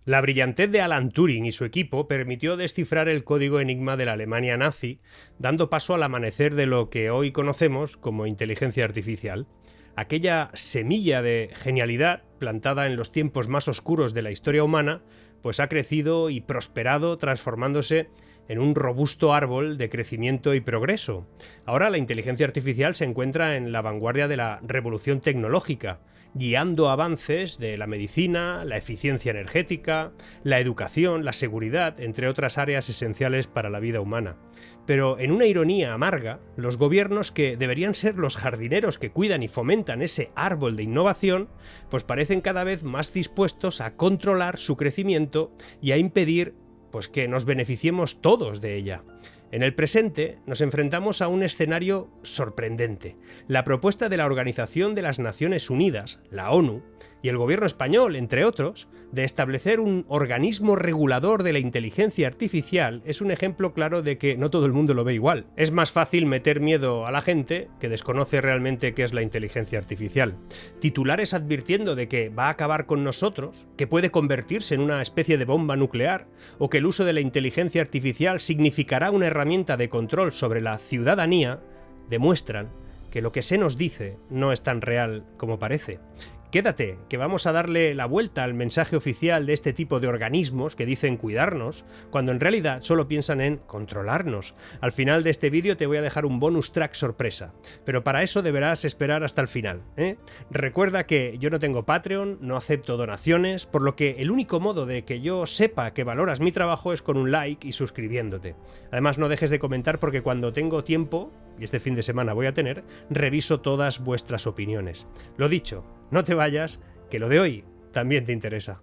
La brillantez de Alan Turing y su equipo permitió descifrar el código enigma de la Alemania nazi, dando paso al amanecer de lo que hoy conocemos como inteligencia artificial. Aquella semilla de genialidad plantada en los tiempos más oscuros de la historia humana, pues ha crecido y prosperado, transformándose en un robusto árbol de crecimiento y progreso. Ahora la inteligencia artificial se encuentra en la vanguardia de la revolución tecnológica, guiando avances de la medicina, la eficiencia energética, la educación, la seguridad, entre otras áreas esenciales para la vida humana. Pero en una ironía amarga, los gobiernos, que deberían ser los jardineros que cuidan y fomentan ese árbol de innovación, pues parecen cada vez más dispuestos a controlar su crecimiento y a impedir pues que nos beneficiemos todos de ella. En el presente nos enfrentamos a un escenario sorprendente. La propuesta de la Organización de las Naciones Unidas, la ONU, y el gobierno español, entre otros, de establecer un organismo regulador de la inteligencia artificial es un ejemplo claro de que no todo el mundo lo ve igual. Es más fácil meter miedo a la gente que desconoce realmente qué es la inteligencia artificial. Titulares advirtiendo de que va a acabar con nosotros, que puede convertirse en una especie de bomba nuclear, o que el uso de la inteligencia artificial significará una herramienta de control sobre la ciudadanía, demuestran que lo que se nos dice no es tan real como parece. Quédate, que vamos a darle la vuelta al mensaje oficial de este tipo de organismos que dicen cuidarnos, cuando en realidad solo piensan en controlarnos. Al final de este vídeo te voy a dejar un bonus track sorpresa, pero para eso deberás esperar hasta el final, ¿eh? Recuerda que yo no tengo Patreon, no acepto donaciones, por lo que el único modo de que yo sepa que valoras mi trabajo es con un like y suscribiéndote. Además, no dejes de comentar, porque cuando tengo tiempo, y este fin de semana voy a tener, reviso todas vuestras opiniones. Lo dicho, no te vayas, que lo de hoy también te interesa.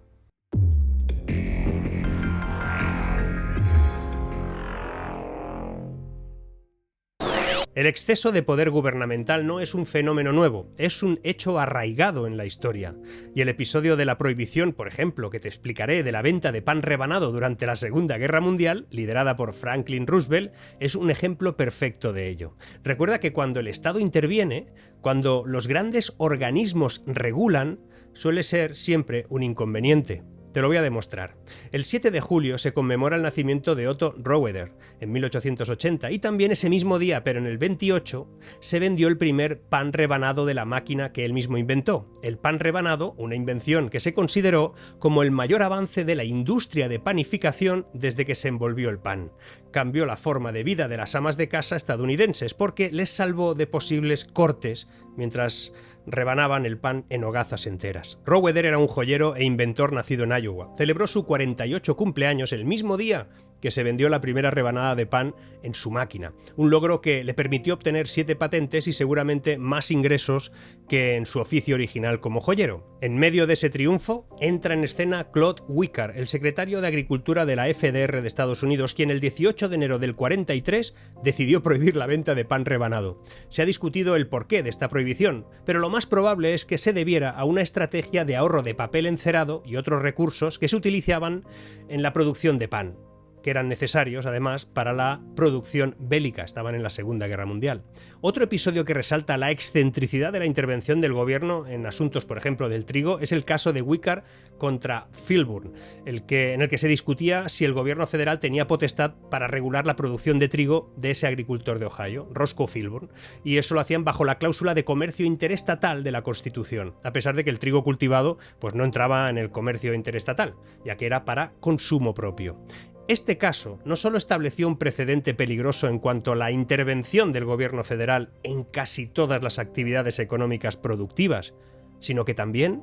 El exceso de poder gubernamental no es un fenómeno nuevo, es un hecho arraigado en la historia. Y el episodio de la prohibición, por ejemplo, que te explicaré, de la venta de pan rebanado durante la Segunda Guerra Mundial, liderada por Franklin Roosevelt, es un ejemplo perfecto de ello. Recuerda que cuando el Estado interviene, cuando los grandes organismos regulan, suele ser siempre un inconveniente. Te lo voy a demostrar. El 7 de julio se conmemora el nacimiento de Otto Roeder, en 1880, y también ese mismo día, pero en el 28, se vendió el primer pan rebanado de la máquina que él mismo inventó. El pan rebanado, una invención que se consideró como el mayor avance de la industria de panificación desde que se envolvió el pan. Cambió la forma de vida de las amas de casa estadounidenses porque les salvó de posibles cortes mientras rebanaban el pan en hogazas enteras. Roeder era un joyero e inventor nacido en Iowa. Celebró su 48 cumpleaños el mismo día que se vendió la primera rebanada de pan en su máquina. Un logro que le permitió obtener 7 patentes y seguramente más ingresos que en su oficio original como joyero. En medio de ese triunfo entra en escena Claude Wickar, el secretario de Agricultura de la FDR de Estados Unidos, quien el 18 de enero del 43 decidió prohibir la venta de pan rebanado. Se ha discutido el porqué de esta prohibición, pero lo más probable es que se debiera a una estrategia de ahorro de papel encerado y otros recursos que se utilizaban en la producción de pan, que eran necesarios además para la producción bélica, estaban en la Segunda Guerra Mundial. Otro episodio que resalta la excentricidad de la intervención del gobierno en asuntos, por ejemplo, del trigo, es el caso de Wickar contra Filburn, en el que se discutía si el gobierno federal tenía potestad para regular la producción de trigo de ese agricultor de Ohio, Roscoe Filburn, y eso lo hacían bajo la cláusula de comercio interestatal de la Constitución, a pesar de que el trigo cultivado pues no entraba en el comercio interestatal, ya que era para consumo propio. Este caso no solo estableció un precedente peligroso en cuanto a la intervención del gobierno federal en casi todas las actividades económicas productivas, sino que también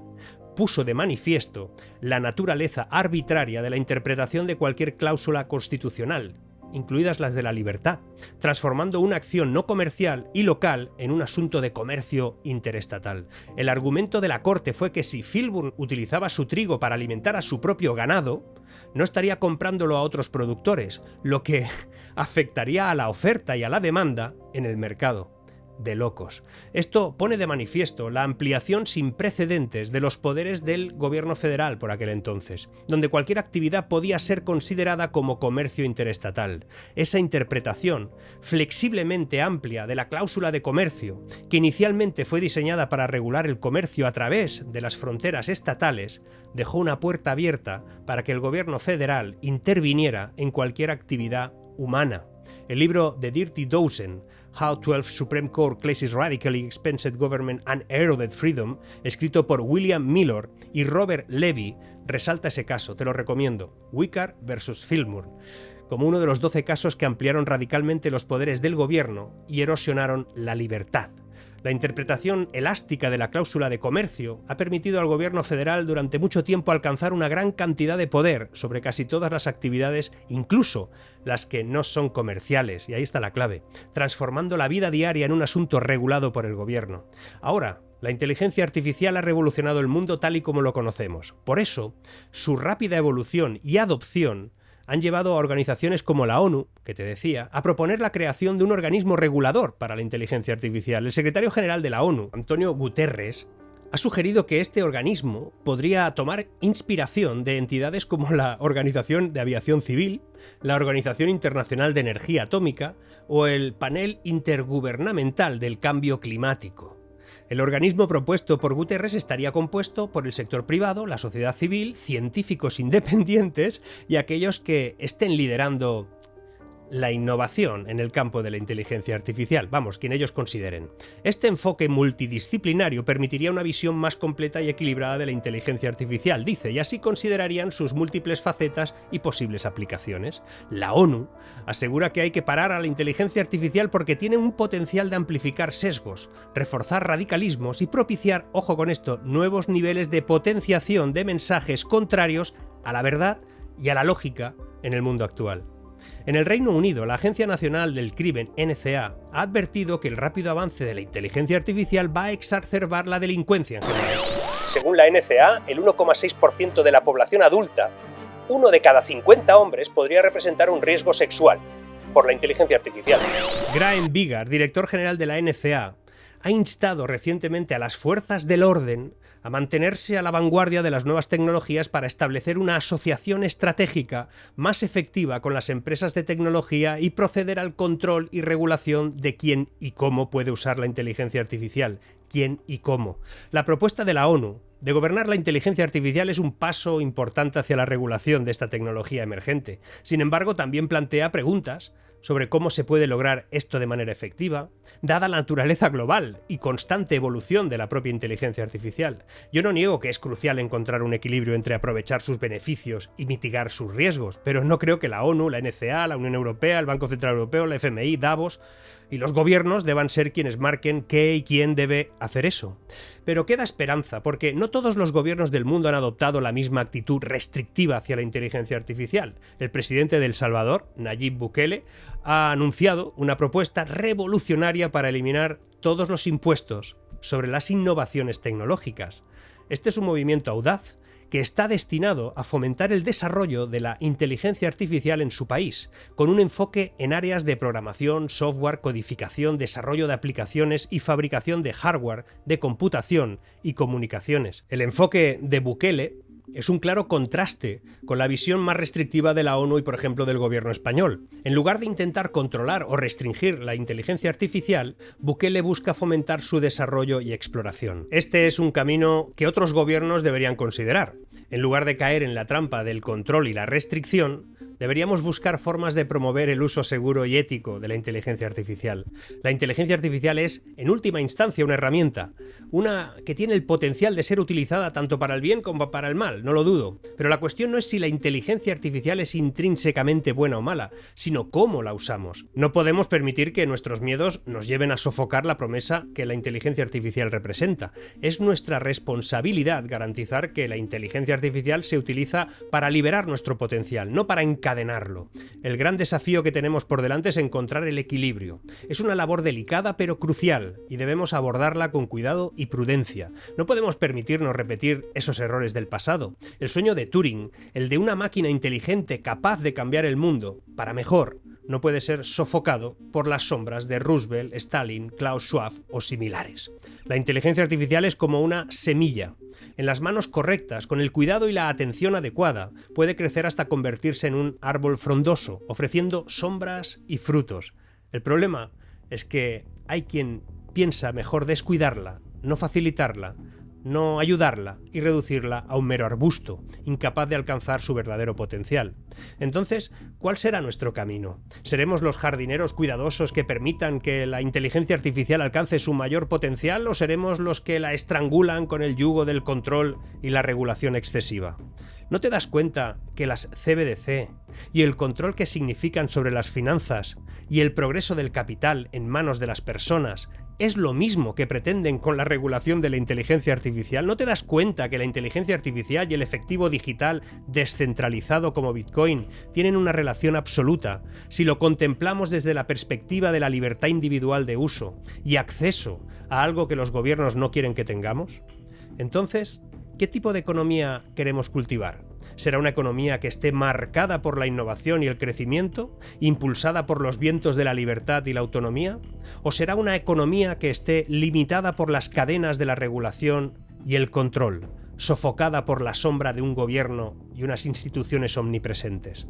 puso de manifiesto la naturaleza arbitraria de la interpretación de cualquier cláusula constitucional, incluidas las de la libertad, transformando una acción no comercial y local en un asunto de comercio interestatal. El argumento de la Corte fue que si Filburn utilizaba su trigo para alimentar a su propio ganado, no estaría comprándolo a otros productores, lo que afectaría a la oferta y a la demanda en el mercado. de locos. Esto pone de manifiesto la ampliación sin precedentes de los poderes del gobierno federal por aquel entonces, donde cualquier actividad podía ser considerada como comercio interestatal. Esa interpretación flexiblemente amplia de la cláusula de comercio, que inicialmente fue diseñada para regular el comercio a través de las fronteras estatales, dejó una puerta abierta para que el gobierno federal interviniera en cualquier actividad humana. El libro The Dirty Dozen, How 12 Supreme Court Cases Radically Expanded Government and Eroded Freedom, escrito por William Miller y Robert Levy, resalta ese caso, te lo recomiendo, Wicar versus Fillmore, como uno de los 12 casos que ampliaron radicalmente los poderes del gobierno y erosionaron la libertad. La interpretación elástica de la cláusula de comercio ha permitido al gobierno federal durante mucho tiempo alcanzar una gran cantidad de poder sobre casi todas las actividades, incluso las que no son comerciales, y ahí está la clave, transformando la vida diaria en un asunto regulado por el gobierno. Ahora, la inteligencia artificial ha revolucionado el mundo tal y como lo conocemos. Por eso, su rápida evolución y adopción han llevado a organizaciones como la ONU, que te decía, a proponer la creación de un organismo regulador para la inteligencia artificial. El secretario general de la ONU, Antonio Guterres, ha sugerido que este organismo podría tomar inspiración de entidades como la Organización de Aviación Civil, la Organización Internacional de Energía Atómica o el Panel Intergubernamental del Cambio Climático. El organismo propuesto por Guterres estaría compuesto por el sector privado, la sociedad civil, científicos independientes y aquellos que estén liderando la innovación en el campo de la inteligencia artificial, vamos, quien ellos consideren. Este enfoque multidisciplinario permitiría una visión más completa y equilibrada de la inteligencia artificial, dice, y así considerarían sus múltiples facetas y posibles aplicaciones. La ONU asegura que hay que parar a la inteligencia artificial porque tiene un potencial de amplificar sesgos, reforzar radicalismos y propiciar, ojo con esto, nuevos niveles de potenciación de mensajes contrarios a la verdad y a la lógica en el mundo actual. En el Reino Unido, la Agencia Nacional del Crimen, NCA, ha advertido que el rápido avance de la inteligencia artificial va a exacerbar la delincuencia en general. Según la NCA, el 1,6% de la población adulta, uno de cada 50 hombres, podría representar un riesgo sexual por la inteligencia artificial. Graham Biggar, director general de la NCA, ha instado recientemente a las fuerzas del orden a mantenerse a la vanguardia de las nuevas tecnologías para establecer una asociación estratégica más efectiva con las empresas de tecnología y proceder al control y regulación de quién y cómo puede usar la inteligencia artificial. ¿Quién y cómo? La propuesta de la ONU de gobernar la inteligencia artificial es un paso importante hacia la regulación de esta tecnología emergente. Sin embargo, también plantea preguntas sobre cómo se puede lograr esto de manera efectiva, dada la naturaleza global y constante evolución de la propia inteligencia artificial. Yo no niego que es crucial encontrar un equilibrio entre aprovechar sus beneficios y mitigar sus riesgos, pero no creo que la ONU, la NCA, la Unión Europea, el Banco Central Europeo, la FMI, Davos y los gobiernos deban ser quienes marquen qué y quién debe hacer eso. Pero queda esperanza, porque no todos los gobiernos del mundo han adoptado la misma actitud restrictiva hacia la inteligencia artificial. El presidente de El Salvador, Nayib Bukele, ha anunciado una propuesta revolucionaria para eliminar todos los impuestos sobre las innovaciones tecnológicas. Este es un movimiento audaz que está destinado a fomentar el desarrollo de la inteligencia artificial en su país, con un enfoque en áreas de programación, software, codificación, desarrollo de aplicaciones y fabricación de hardware, de computación y comunicaciones. El enfoque de Bukele es un claro contraste con la visión más restrictiva de la ONU y, por ejemplo, del gobierno español. En lugar de intentar controlar o restringir la inteligencia artificial, Bukele busca fomentar su desarrollo y exploración. Este es un camino que otros gobiernos deberían considerar. En lugar de caer en la trampa del control y la restricción, deberíamos buscar formas de promover el uso seguro y ético de la inteligencia artificial. La inteligencia artificial es, en última instancia, una herramienta, una que tiene el potencial de ser utilizada tanto para el bien como para el mal, no lo dudo. Pero la cuestión no es si la inteligencia artificial es intrínsecamente buena o mala, sino cómo la usamos. No podemos permitir que nuestros miedos nos lleven a sofocar la promesa que la inteligencia artificial representa. Es nuestra responsabilidad garantizar que la inteligencia artificial se utiliza para liberar nuestro potencial, no para encadenarlo. El gran desafío que tenemos por delante es encontrar el equilibrio. Es una labor delicada pero crucial y debemos abordarla con cuidado y prudencia. No podemos permitirnos repetir esos errores del pasado. El sueño de Turing, el de una máquina inteligente capaz de cambiar el mundo para mejor, no puede ser sofocado por las sombras de Roosevelt, Stalin, Klaus Schwab o similares. La inteligencia artificial es como una semilla. En las manos correctas, con el cuidado y la atención adecuada, puede crecer hasta convertirse en un árbol frondoso, ofreciendo sombras y frutos. El problema es que hay quien piensa mejor descuidarla, no facilitarla, no ayudarla y reducirla a un mero arbusto, incapaz de alcanzar su verdadero potencial. Entonces, ¿cuál será nuestro camino? ¿Seremos los jardineros cuidadosos que permitan que la inteligencia artificial alcance su mayor potencial o seremos los que la estrangulan con el yugo del control y la regulación excesiva? ¿No te das cuenta que las CBDC y el control que significan sobre las finanzas y el progreso del capital en manos de las personas es lo mismo que pretenden con la regulación de la inteligencia artificial? ¿No te das cuenta que la inteligencia artificial y el efectivo digital descentralizado como Bitcoin tienen una relación absoluta si lo contemplamos desde la perspectiva de la libertad individual de uso y acceso a algo que los gobiernos no quieren que tengamos? Entonces, ¿qué tipo de economía queremos cultivar? ¿Será una economía que esté marcada por la innovación y el crecimiento, impulsada por los vientos de la libertad y la autonomía? ¿O será una economía que esté limitada por las cadenas de la regulación y el control, sofocada por la sombra de un gobierno y unas instituciones omnipresentes?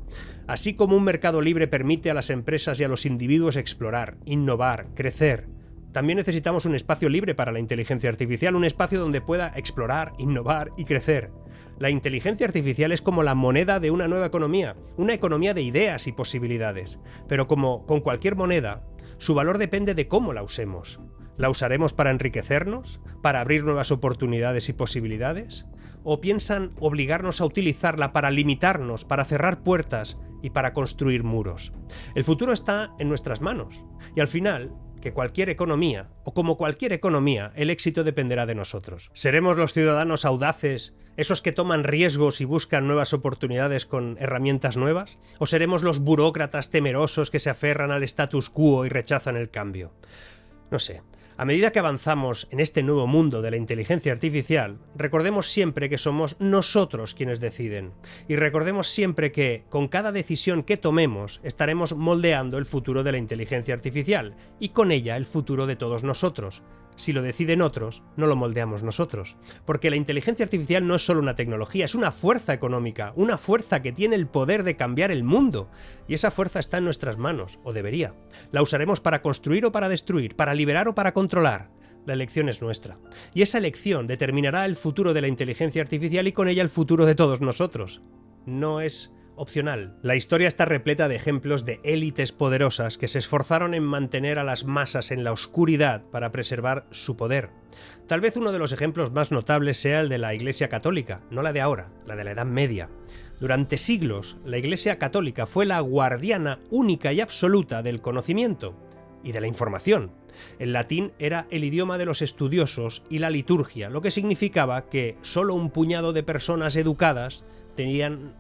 Así como un mercado libre permite a las empresas y a los individuos explorar, innovar, crecer, también necesitamos un espacio libre para la inteligencia artificial, un espacio donde pueda explorar, innovar y crecer. La inteligencia artificial es como la moneda de una nueva economía, una economía de ideas y posibilidades. Pero como con cualquier moneda, su valor depende de cómo la usemos. ¿La usaremos para enriquecernos? ¿Para abrir nuevas oportunidades y posibilidades? ¿O piensan obligarnos a utilizarla para limitarnos, para cerrar puertas y para construir muros? El futuro está en nuestras manos. Y al final, que cualquier economía, o como cualquier economía, el éxito dependerá de nosotros. ¿Seremos los ciudadanos audaces, esos que toman riesgos y buscan nuevas oportunidades con herramientas nuevas? ¿O seremos los burócratas temerosos que se aferran al status quo y rechazan el cambio? No sé. A medida que avanzamos en este nuevo mundo de la inteligencia artificial, recordemos siempre que somos nosotros quienes deciden. Y recordemos siempre que, con cada decisión que tomemos, estaremos moldeando el futuro de la inteligencia artificial, y con ella el futuro de todos nosotros. Si lo deciden otros, no lo moldeamos nosotros. Porque la inteligencia artificial no es solo una tecnología, es una fuerza económica, una fuerza que tiene el poder de cambiar el mundo. Y esa fuerza está en nuestras manos, o debería. La usaremos para construir o para destruir, para liberar o para controlar. La elección es nuestra. Y esa elección determinará el futuro de la inteligencia artificial y con ella el futuro de todos nosotros. No es opcional. La historia está repleta de ejemplos de élites poderosas que se esforzaron en mantener a las masas en la oscuridad para preservar su poder. Tal vez uno de los ejemplos más notables sea el de la Iglesia Católica, no la de ahora, la de la Edad Media. Durante siglos, la Iglesia Católica fue la guardiana única y absoluta del conocimiento y de la información. El latín era el idioma de los estudiosos y la liturgia, lo que significaba que solo un puñado de personas educadas tenían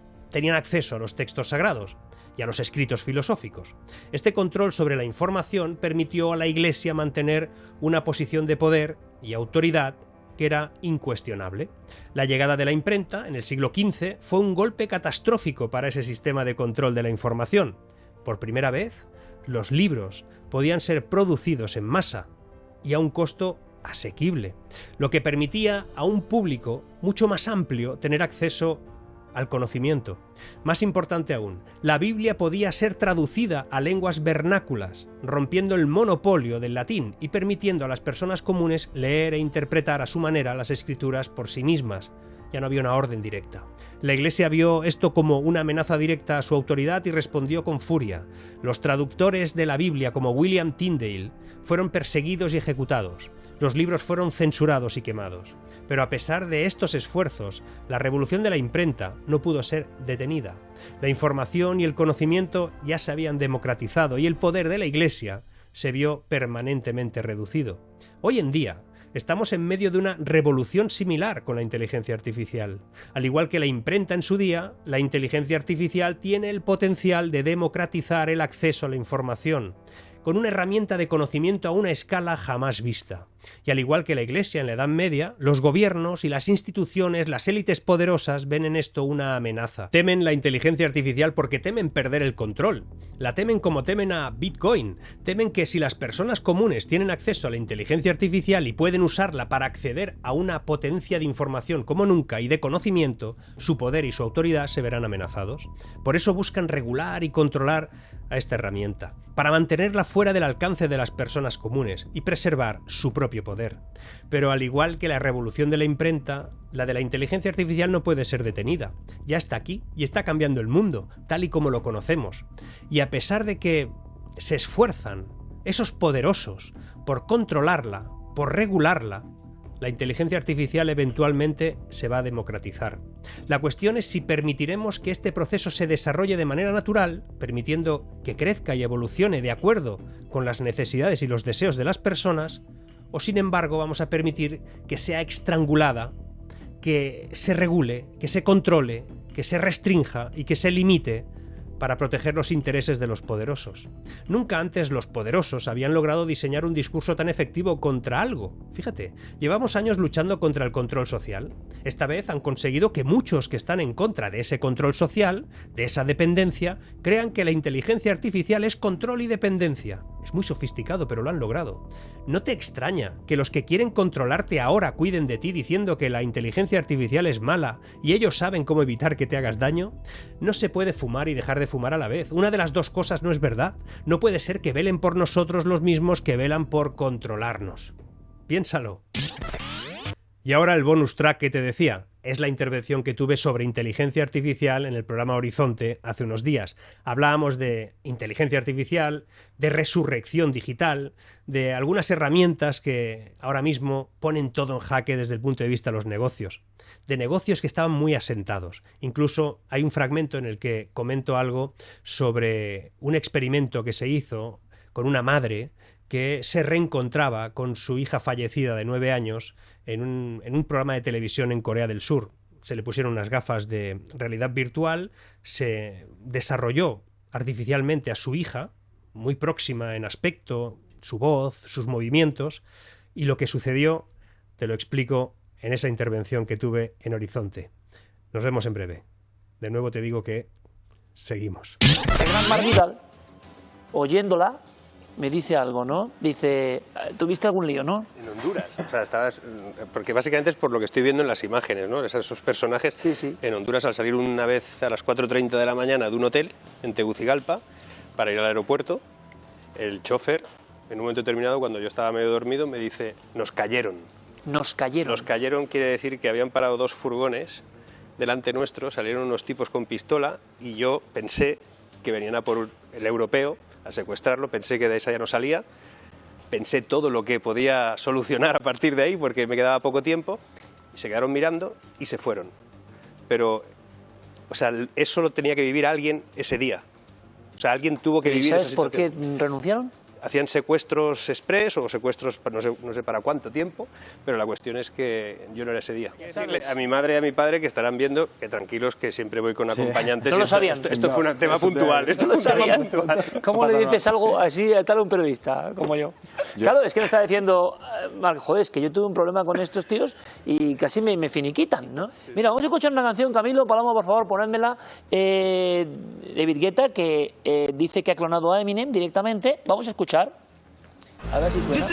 acceso a los textos sagrados y a los escritos filosóficos. Este control sobre la información permitió a la Iglesia mantener una posición de poder y autoridad que era incuestionable. La llegada de la imprenta en el siglo XV fue un golpe catastrófico para ese sistema de control de la información. Por primera vez, los libros podían ser producidos en masa y a un costo asequible, lo que permitía a un público mucho más amplio tener acceso al conocimiento. Más importante aún, la Biblia podía ser traducida a lenguas vernáculas, rompiendo el monopolio del latín y permitiendo a las personas comunes leer e interpretar a su manera las escrituras por sí mismas. Ya no había una orden directa. La Iglesia vio esto como una amenaza directa a su autoridad y respondió con furia. Los traductores de la Biblia, como William Tyndale, fueron perseguidos y ejecutados. Los libros fueron censurados y quemados. Pero a pesar de estos esfuerzos, la revolución de la imprenta no pudo ser detenida. La información y el conocimiento ya se habían democratizado y el poder de la Iglesia se vio permanentemente reducido. Hoy en día, estamos en medio de una revolución similar con la inteligencia artificial. Al igual que la imprenta en su día, la inteligencia artificial tiene el potencial de democratizar el acceso a la información, con una herramienta de conocimiento a una escala jamás vista. Y al igual que la Iglesia en la Edad Media, los gobiernos y las instituciones, las élites poderosas, ven en esto una amenaza. Temen la inteligencia artificial porque temen perder el control. La temen como temen a Bitcoin. Temen que si las personas comunes tienen acceso a la inteligencia artificial y pueden usarla para acceder a una potencia de información como nunca y de conocimiento, su poder y su autoridad se verán amenazados. Por eso buscan regular y controlar a esta herramienta, para mantenerla fuera del alcance de las personas comunes y preservar su propio poder. Pero al igual que la revolución de la imprenta, la de la inteligencia artificial no puede ser detenida. Ya está aquí y está cambiando el mundo, tal y como lo conocemos. Y a pesar de que se esfuerzan esos poderosos por controlarla, por regularla, la inteligencia artificial eventualmente se va a democratizar. La cuestión es si permitiremos que este proceso se desarrolle de manera natural, permitiendo que crezca y evolucione de acuerdo con las necesidades y los deseos de las personas, o sin embargo vamos a permitir que sea estrangulada, que se regule, que se controle, que se restrinja y que se limite para proteger los intereses de los poderosos. Nunca antes los poderosos habían logrado diseñar un discurso tan efectivo contra algo. Fíjate, llevamos años luchando contra el control social. Esta vez han conseguido que muchos que están en contra de ese control social, de esa dependencia, crean que la inteligencia artificial es control y dependencia. Es muy sofisticado, pero lo han logrado. ¿No te extraña que los que quieren controlarte ahora cuiden de ti diciendo que la inteligencia artificial es mala y ellos saben cómo evitar que te hagas daño? No se puede fumar y dejar de fumar a la vez. Una de las dos cosas no es verdad. No puede ser que velen por nosotros los mismos que velan por controlarnos. Piénsalo. Y ahora el bonus track que te decía. Es la intervención que tuve sobre inteligencia artificial en el programa Horizonte hace unos días. Hablábamos de inteligencia artificial, de resurrección digital, de algunas herramientas que ahora mismo ponen todo en jaque desde el punto de vista de los negocios. De negocios que estaban muy asentados. Incluso hay un fragmento en el que comento algo sobre un experimento que se hizo con una madre que se reencontraba con su hija fallecida de 9 años en un programa de televisión en Corea del Sur. Se le pusieron unas gafas de realidad virtual, se desarrolló artificialmente a su hija, muy próxima en aspecto, su voz, sus movimientos, y lo que sucedió te lo explico en esa intervención que tuve en Horizonte. Nos vemos en breve. De nuevo te digo que seguimos. El gran Marc Vidal, oyéndola, me dice algo, ¿no? Dice, ¿tuviste algún lío, no? En Honduras, o sea, estabas... Porque básicamente es por lo que estoy viendo en las imágenes, ¿no? Esos personajes. Sí, sí. En Honduras, al salir una vez a las 4:30 de la mañana de un hotel en Tegucigalpa para ir al aeropuerto, el chofer, en un momento determinado, cuando yo estaba medio dormido, me dice, nos cayeron. Nos cayeron. Nos cayeron quiere decir que habían parado 2 furgones delante nuestro, salieron unos tipos con pistola y yo pensé que venían a por el europeo a secuestrarlo, pensé que de esa ya no salía, pensé todo lo que podía solucionar a partir de ahí porque me quedaba poco tiempo, y se quedaron mirando y se fueron. Pero, o sea, eso lo tenía que vivir alguien ese día. O sea, alguien tuvo que vivir esa situación. ¿Sabes por qué renunciaron? Hacían secuestros express o secuestros no sé para cuánto tiempo, pero la cuestión es que yo no era ese día. Decirle a mi madre y a mi padre que estarán viendo que tranquilos, que siempre voy con acompañantes. No lo sabían. Esto fue un tema puntual. No lo sabían. ¿Cómo le dices algo así a tal a un periodista como yo? Claro, es que me está diciendo, Marc, joder, es que yo tuve un problema con estos tíos y casi me finiquitan, ¿no? Mira, vamos a escuchar una canción, Camilo, Paloma, por favor, ponérmela. David Guetta, que dice que ha clonado a Eminem directamente. Vamos a escuchar. A ver si suena.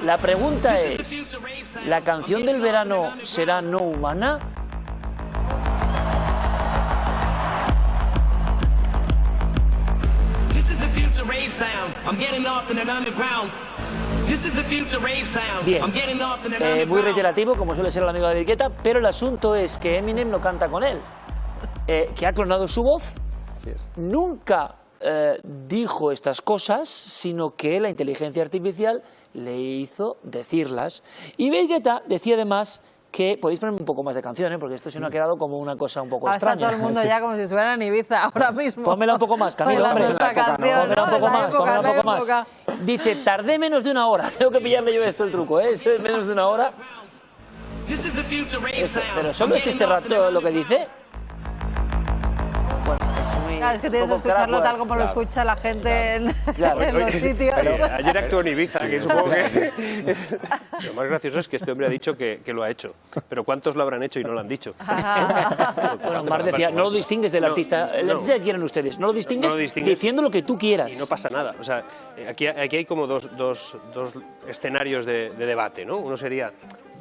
La pregunta es, ¿la canción del verano será no humana? Bien, muy reiterativo, como suele ser el amigo de David Guetta, pero el asunto es que Eminem no canta con él, que ha clonado su voz. Así es. Nunca dijo estas cosas, sino que la inteligencia artificial le hizo decirlas. Y David Guetta decía además que... Podéis ponerme un poco más de canción, porque esto se nos ha quedado como una cosa un poco extraña. Está todo el mundo ya como si estuviera en Ibiza ahora mismo. Pónmela un poco más, Camilo, hombre. Pónmela un poco más, pónmela un poco más. Dice, tardé menos de una hora. Tengo que pillarle yo esto el truco, ¿eh? Menos de una hora. Pero ¿solo es este rato lo que dice? Bueno, muy... Claro, es que tienes que escucharlo tal como lo escucha la gente en los sitios. Ayer actuó en Ibiza, que supongo que... Lo más gracioso es que este hombre ha dicho que lo ha hecho. Pero ¿cuántos lo habrán hecho y no lo han dicho? Bueno, Marc decía, no lo distingues del artista. El artista que quieren ustedes. No lo distingues diciendo lo que tú quieras. Y no pasa nada. O sea, aquí hay como dos escenarios de debate, ¿no? Uno sería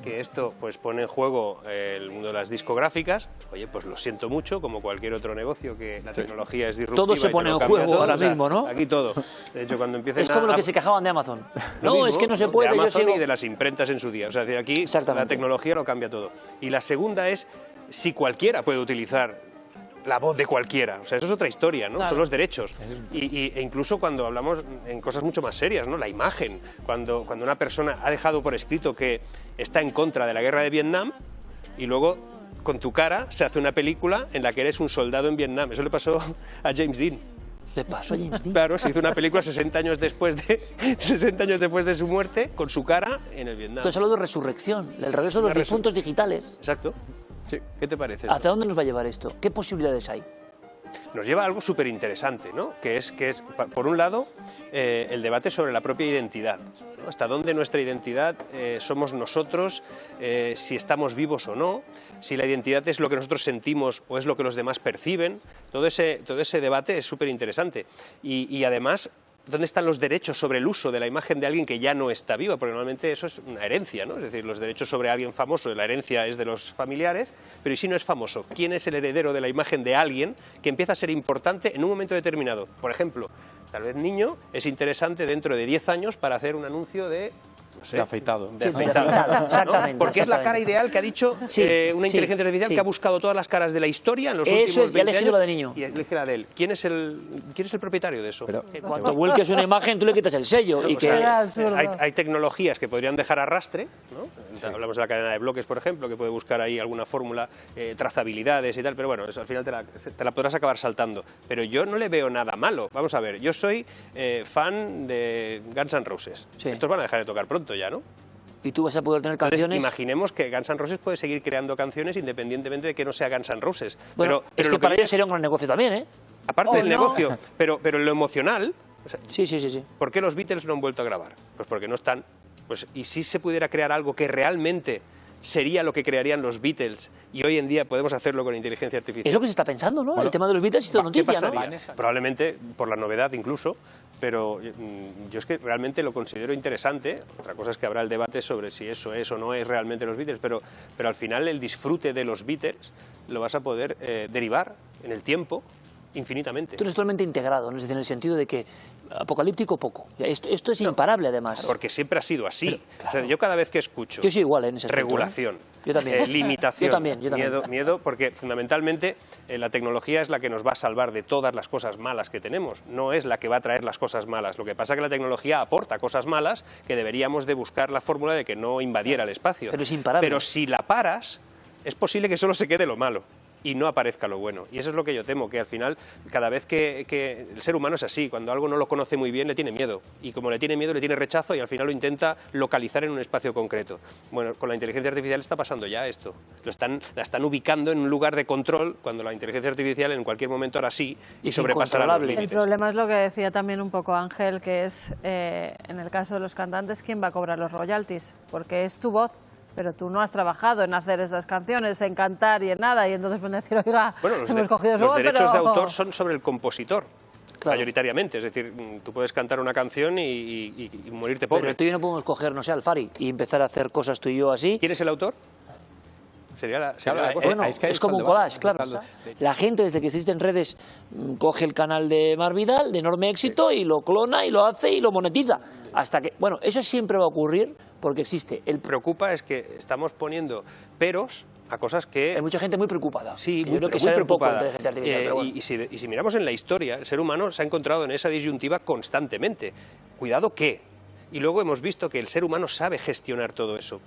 que esto pues pone en juego el mundo de las discográficas. Oye, pues lo siento mucho, como cualquier otro negocio, que la tecnología es disruptiva. Todo se pone en juego ahora mismo, ¿no? Aquí todo. De hecho, cuando empiecen es como lo que se quejaban de Amazon. No, mismo, es que no se puede. De Amazon yo sigo... y de las imprentas en su día. O sea, aquí la tecnología lo cambia todo. Y la segunda es si cualquiera puede utilizar la voz de cualquiera. O sea, eso es otra historia, ¿no? Claro. Son los derechos. E incluso cuando hablamos en cosas mucho más serias, ¿no? La imagen. Cuando una persona ha dejado por escrito que está en contra de la guerra de Vietnam y luego con tu cara se hace una película en la que eres un soldado en Vietnam. Eso le pasó a James Dean. ¿Le pasó a James Dean? Claro, se hizo una película 60 años después de su muerte con su cara en el Vietnam. Entonces hablo de resurrección, el regreso de los difuntos digitales. Exacto. Sí. ¿Qué te parece? ¿Hacia dónde nos va a llevar esto? ¿Qué posibilidades hay? Nos lleva a algo súper interesante, ¿no? Que es, por un lado, el debate sobre la propia identidad, ¿no? Hasta dónde nuestra identidad somos nosotros, si estamos vivos o no, si la identidad es lo que nosotros sentimos o es lo que los demás perciben. Todo ese debate es súper interesante. Y además, ¿dónde están los derechos sobre el uso de la imagen de alguien que ya no está viva? Porque normalmente eso es una herencia, ¿no? Es decir, los derechos sobre alguien famoso, la herencia es de los familiares, pero ¿y si no es famoso? ¿Quién es el heredero de la imagen de alguien que empieza a ser importante en un momento determinado? Por ejemplo, tal vez niño es interesante dentro de 10 años para hacer un anuncio de... No sé, de afeitado. De afeitado, exactamente. Porque es la cara ideal que ha dicho una inteligencia artificial que ha buscado todas las caras de la historia en los últimos 20 años. La de niño. Y elige la de él. ¿Quién es el propietario de eso? Cuando vuelques una imagen, tú le quitas el sello. Y hay tecnologías que podrían dejar arrastre, ¿no? Sí. Hablamos de la cadena de bloques, por ejemplo, que puede buscar ahí alguna fórmula, trazabilidades y tal, pero bueno, eso al final te la podrás acabar saltando. Pero yo no le veo nada malo. Vamos a ver, yo soy fan de Guns N' Roses. Estos van a dejar de tocar pronto ya, ¿no? Y tú vas a poder tener canciones... Entonces, imaginemos que Guns N' Roses puede seguir creando canciones independientemente de que no sea Guns N' Roses. Bueno, pero es que para ellos sería un gran negocio también, ¿eh? Aparte del negocio, pero en lo emocional... O sea, sí. ¿Por qué los Beatles no han vuelto a grabar? Pues porque no están... Pues, y si se pudiera crear algo que realmente sería lo que crearían los Beatles y hoy en día podemos hacerlo con inteligencia artificial. Es lo que se está pensando, ¿no? Bueno, el tema de los Beatles es noticia, ¿no? Probablemente por la novedad incluso, pero yo es que realmente lo considero interesante. Otra cosa es que habrá el debate sobre si eso es o no es realmente los Beatles, pero al final el disfrute de los Beatles lo vas a poder derivar en el tiempo infinitamente. Tú eres totalmente integrado, ¿no? Es decir, en el sentido de que apocalíptico poco. Esto es imparable, además. Porque siempre ha sido así. Pero, claro. O sea, yo cada vez que escucho... Yo soy igual en ese aspecto, regulación, yo también. Limitación, yo también. Miedo, porque fundamentalmente la tecnología es la que nos va a salvar de todas las cosas malas que tenemos, no es la que va a traer las cosas malas. Lo que pasa es que la tecnología aporta cosas malas que deberíamos de buscar la fórmula de que no invadiera el espacio. Pero es imparable. Pero si la paras, es posible que solo se quede lo malo y no aparezca lo bueno. Y eso es lo que yo temo, que al final, cada vez que el ser humano es así, cuando algo no lo conoce muy bien, le tiene miedo. Y como le tiene miedo, le tiene rechazo y al final lo intenta localizar en un espacio concreto. Bueno, con la inteligencia artificial está pasando ya esto. La están ubicando en un lugar de control, cuando la inteligencia artificial en cualquier momento hará sí y sobrepasará los límites. El problema es lo que decía también un poco Ángel, que es, en el caso de los cantantes, ¿quién va a cobrar los royalties? Porque es tu voz. Pero tú no has trabajado en hacer esas canciones, en cantar y en nada, y entonces pueden decir, oiga, hemos cogido su voz, los derechos de autor son sobre el compositor, claro, mayoritariamente. Es decir, tú puedes cantar una canción y morirte pobre. Pero tú y yo no podemos coger, no sé, al Fari y empezar a hacer cosas tú y yo así. ¿Quién es el autor? Sería la cosa. Bueno, es como un collage, claro. La gente, desde que existe en redes, coge el canal de Mar Vidal, de enorme éxito, y lo clona, y lo hace, y lo monetiza. Hasta que, bueno, eso siempre va a ocurrir porque existe. El preocupa es que estamos poniendo peros a cosas que... Hay mucha gente muy preocupada. Sí, muy preocupada. Y si miramos en la historia, el ser humano se ha encontrado en esa disyuntiva constantemente. Cuidado que... Y luego hemos visto que el ser humano sabe gestionar todo eso.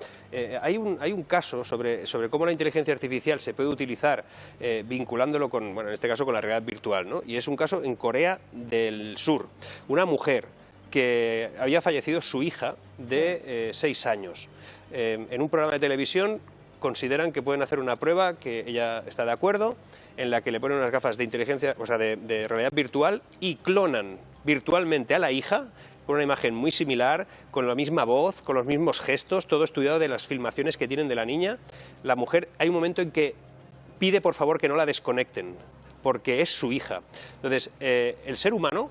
Hay un caso sobre cómo la inteligencia artificial se puede utilizar vinculándolo con, bueno, en este caso con la realidad virtual, ¿no? Y es un caso en Corea del Sur. Una mujer que había fallecido su hija de 6 años. En un programa de televisión consideran que pueden hacer una prueba, que ella está de acuerdo, en la que le ponen unas gafas de inteligencia, o sea, de realidad virtual, y clonan virtualmente a la hija con una imagen muy similar, con la misma voz, con los mismos gestos, todo estudiado de las filmaciones que tienen de la niña. La mujer, hay un momento en que pide por favor que no la desconecten, porque es su hija. Entonces, el ser humano,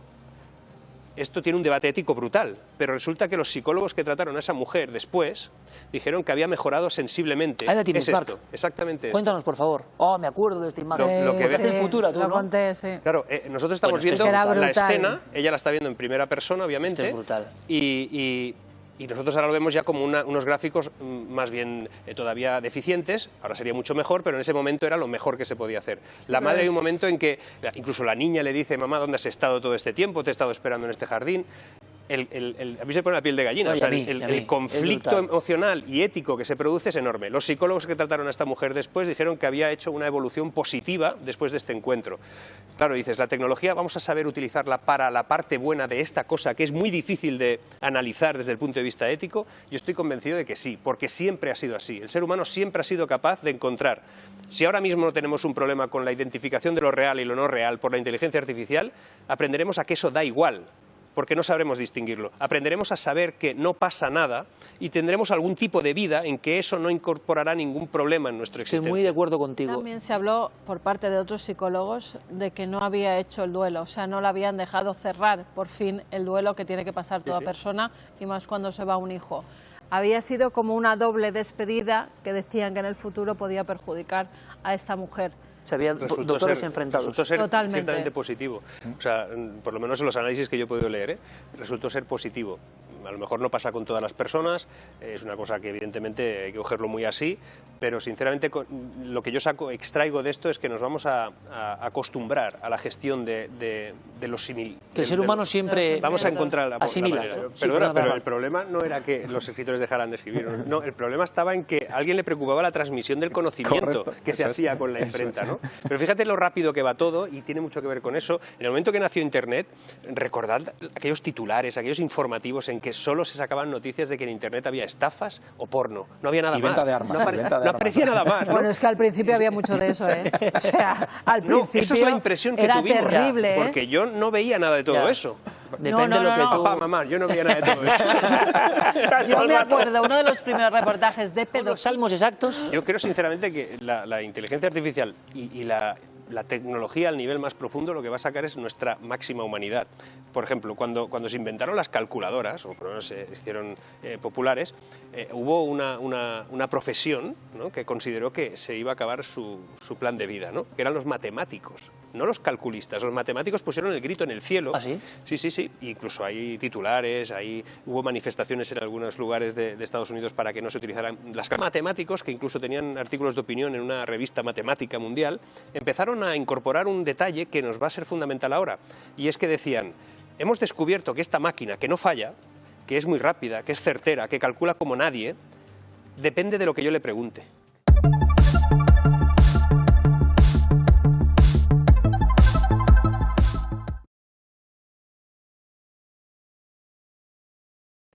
esto tiene un debate ético brutal, pero resulta que los psicólogos que trataron a esa mujer después dijeron que había mejorado sensiblemente. Ahí la tienes, es esto, Marc. exactamente esto. Cuéntanos, por favor. Oh, me acuerdo de esta imagen. Lo que Ves en Futura, tú, lo ¿no? conté, sí. Claro, nosotros estamos Bueno, esto viendo es brutal. la Era brutal. escena, ella la está viendo en primera persona, obviamente, Esto es brutal. y nosotros ahora lo vemos ya como unos gráficos más bien todavía deficientes, ahora sería mucho mejor, pero en ese momento era lo mejor que se podía hacer. La madre hay un momento en que incluso la niña le dice, mamá, ¿dónde has estado todo este tiempo? Te he estado esperando en este jardín. A mí se pone la piel de gallina, No, o sea, y a mí, el conflicto es brutal. emocional y ético que se produce es enorme. Los psicólogos que trataron a esta mujer después dijeron que había hecho una evolución positiva después de este encuentro. Claro, dices, la tecnología vamos a saber utilizarla para la parte buena de esta cosa que es muy difícil de analizar desde el punto de vista ético. Yo estoy convencido de que sí, porque siempre ha sido así. El ser humano siempre ha sido capaz de encontrar. Si ahora mismo no tenemos un problema con la identificación de lo real y lo no real por la inteligencia artificial, aprenderemos a que eso da igual, porque no sabremos distinguirlo. Aprenderemos a saber que no pasa nada y tendremos algún tipo de vida en que eso no incorporará ningún problema en nuestra Estoy existencia. muy de acuerdo contigo. También se habló por parte de otros psicólogos de que no había hecho el duelo, o sea, no le habían dejado cerrar por fin el duelo que tiene que pasar toda persona, y más cuando se va un hijo. Había sido como una doble despedida que decían que en el futuro podía perjudicar a esta mujer. Se habían doctores enfrentados. Resultó ser Totalmente. ciertamente positivo. O sea, por lo menos en los análisis que yo he podido leer, resultó ser positivo. A lo mejor no pasa con todas las personas, es una cosa que evidentemente hay que cogerlo muy así, pero sinceramente lo que yo extraigo de esto es que nos vamos a acostumbrar a la gestión de los simil. Que el ser humano siempre Vamos a encontrar la asimila. manera. Sí, Perdona, pero verdad. el problema no era que los escritores dejaran de escribir. No, el problema estaba en que a alguien le preocupaba la transmisión del conocimiento que se hacía con la imprenta, ¿no? Pero fíjate lo rápido que va todo y tiene mucho que ver con eso. En el momento que nació Internet, recordad aquellos titulares, aquellos informativos en que solo se sacaban noticias de que en Internet había estafas o porno. No había nada Y más. venta de armas, No, y venta de no armas. aparecía nada más, ¿no? Bueno, es que al principio había mucho de eso, ¿eh? O sea, al No, principio esa es la impresión que era tuvimos. terrible, ¿eh? Porque yo no veía nada de todo Ya. eso. Depende No, de lo que no. tú... Papá, mamá, yo no veía nada de todo eso. Yo me acuerdo, uno de los primeros reportajes de Los pedofilia. salmos exactos. Yo creo sinceramente que la inteligencia artificial y la tecnología al nivel más profundo lo que va a sacar es nuestra máxima humanidad. Por ejemplo, cuando se inventaron las calculadoras, o por lo menos se hicieron populares, hubo una profesión, ¿no?, que consideró que se iba a acabar su plan de vida, ¿no?, que eran los matemáticos, no los calculistas. Los matemáticos pusieron el grito en el cielo. ¿Ah, sí? Sí. Incluso hay titulares, hubo manifestaciones en algunos lugares de Estados Unidos para que no se utilizaran las matemáticos, que incluso tenían artículos de opinión en una revista matemática mundial, empezaron a incorporar un detalle que nos va a ser fundamental ahora, y es que decían, hemos descubierto que esta máquina, que no falla, que es muy rápida, que es certera, que calcula como nadie, depende de lo que yo le pregunte.